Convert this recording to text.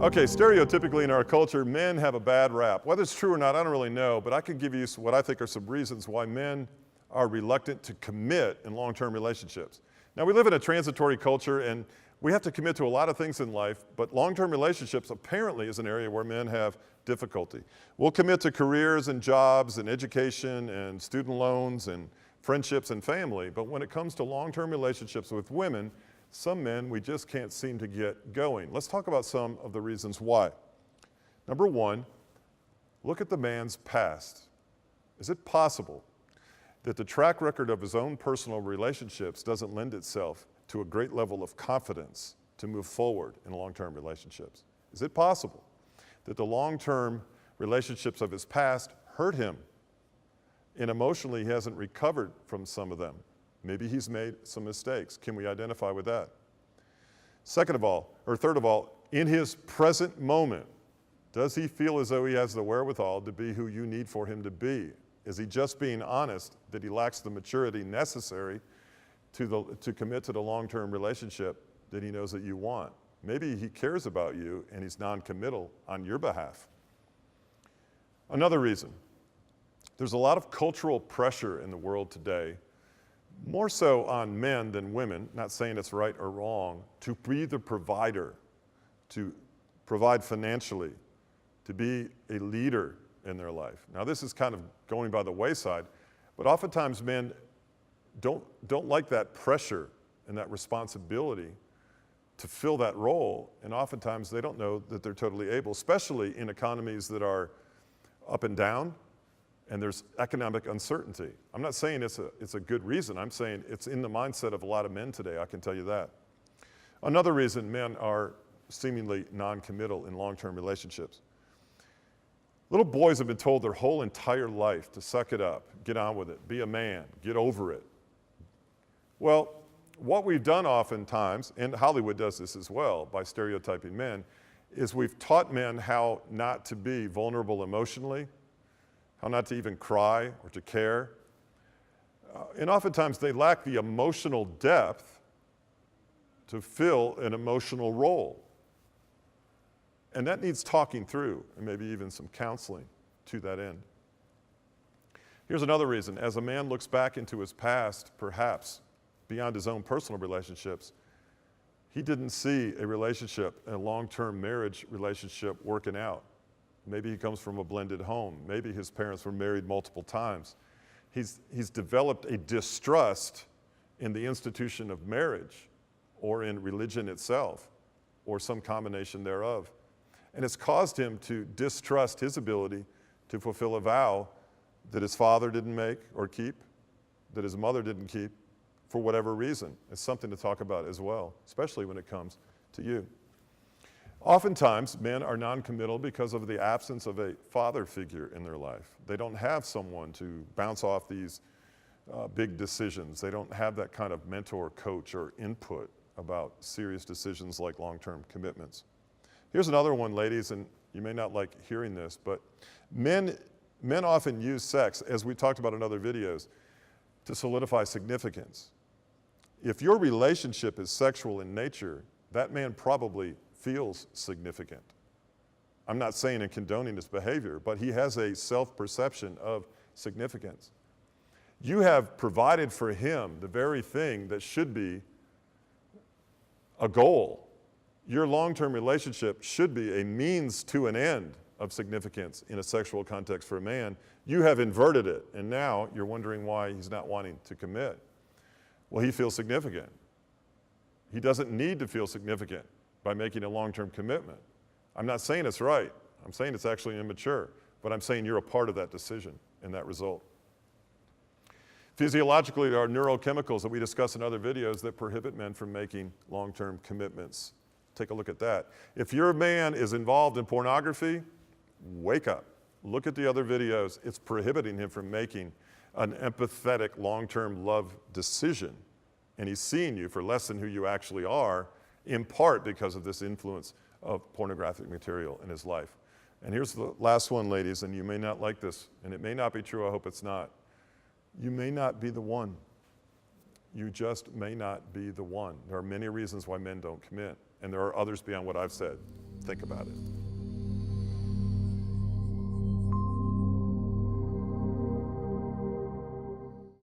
Okay, stereotypically in our culture, men have a bad rap. Whether it's true or not, I don't really know, but I can give you what I think are some reasons why men are reluctant to commit in long-term relationships. Now, we live in a transitory culture and we have to commit to a lot of things in life, but long-term relationships apparently is an area where men have difficulty. We'll commit to careers and jobs and education and student loans and friendships and family, but when it comes to long-term relationships with women, some men we just can't seem to get going. Let's talk about some of the reasons why. Number one, look at the man's past. Is it possible that the track record of his own personal relationships doesn't lend itself to a great level of confidence to move forward in long-term relationships? Is it possible that the long-term relationships of his past hurt him and emotionally he hasn't recovered from some of them? Maybe he's made some mistakes. Can we identify with that? Third of all, in his present moment, does he feel as though he has the wherewithal to be who you need for him to be? Is he just being honest that he lacks the maturity necessary to commit to the long-term relationship that he knows that you want? Maybe he cares about you and he's non-committal on your behalf. Another reason, there's a lot of cultural pressure in the world today, more so on men than women, not saying it's right or wrong, to be the provider, to provide financially, to be a leader in their life. Now this is kind of going by the wayside, but oftentimes men don't like that pressure and that responsibility to fill that role, and oftentimes they don't know that they're totally able, especially in economies that are up and down, and there's economic uncertainty. I'm not saying it's a good reason. I'm saying it's in the mindset of a lot of men today, I can tell you that. Another reason men are seemingly non-committal in long-term relationships. Little boys have been told their whole entire life to suck it up, get on with it, be a man, get over it. Well, what we've done oftentimes, and Hollywood does this as well by stereotyping men, is we've taught men how not to be vulnerable emotionally, how not to even cry or to care. And oftentimes they lack the emotional depth to fill an emotional role. And that needs talking through and maybe even some counseling to that end. Here's another reason. As a man looks back into his past, perhaps beyond his own personal relationships, he didn't see a relationship, a long-term marriage relationship working out. Maybe he comes from a blended home. Maybe his parents were married multiple times. He's developed a distrust in the institution of marriage or in religion itself or some combination thereof. And it's caused him to distrust his ability to fulfill a vow that his father didn't make or keep, that his mother didn't keep, for whatever reason. It's something to talk about as well, especially when it comes to you. Oftentimes, men are non-committal because of the absence of a father figure in their life. They don't have someone to bounce off these big decisions. They don't have that kind of mentor, coach, or input about serious decisions like long-term commitments. Here's another one, ladies, and you may not like hearing this, but men often use sex, as we talked about in other videos, to solidify significance. If your relationship is sexual in nature, that man probably feels significant. I'm not saying and condoning this behavior, but he has a self-perception of significance. You have provided for him the very thing that should be a goal. Your long-term relationship should be a means to an end of significance in a sexual context for a man. You have inverted it, and now you're wondering why he's not wanting to commit. Well, he feels significant. He doesn't need to feel significant by making a long-term commitment. I'm not saying it's right. I'm saying it's actually immature, but I'm saying you're a part of that decision and that result. Physiologically, there are neurochemicals that we discuss in other videos that prohibit men from making long-term commitments. Take a look at that. If your man is involved in pornography, wake up. Look at the other videos. It's prohibiting him from making an empathetic long-term love decision. And he's seeing you for less than who you actually are, in part because of this influence of pornographic material in his life. And here's the last one, ladies, and you may not like this, and it may not be true, I hope it's not. You may not be the one. you just may not be the one. There are many reasons why men don't commit, and there are others beyond what I've said. Think about it.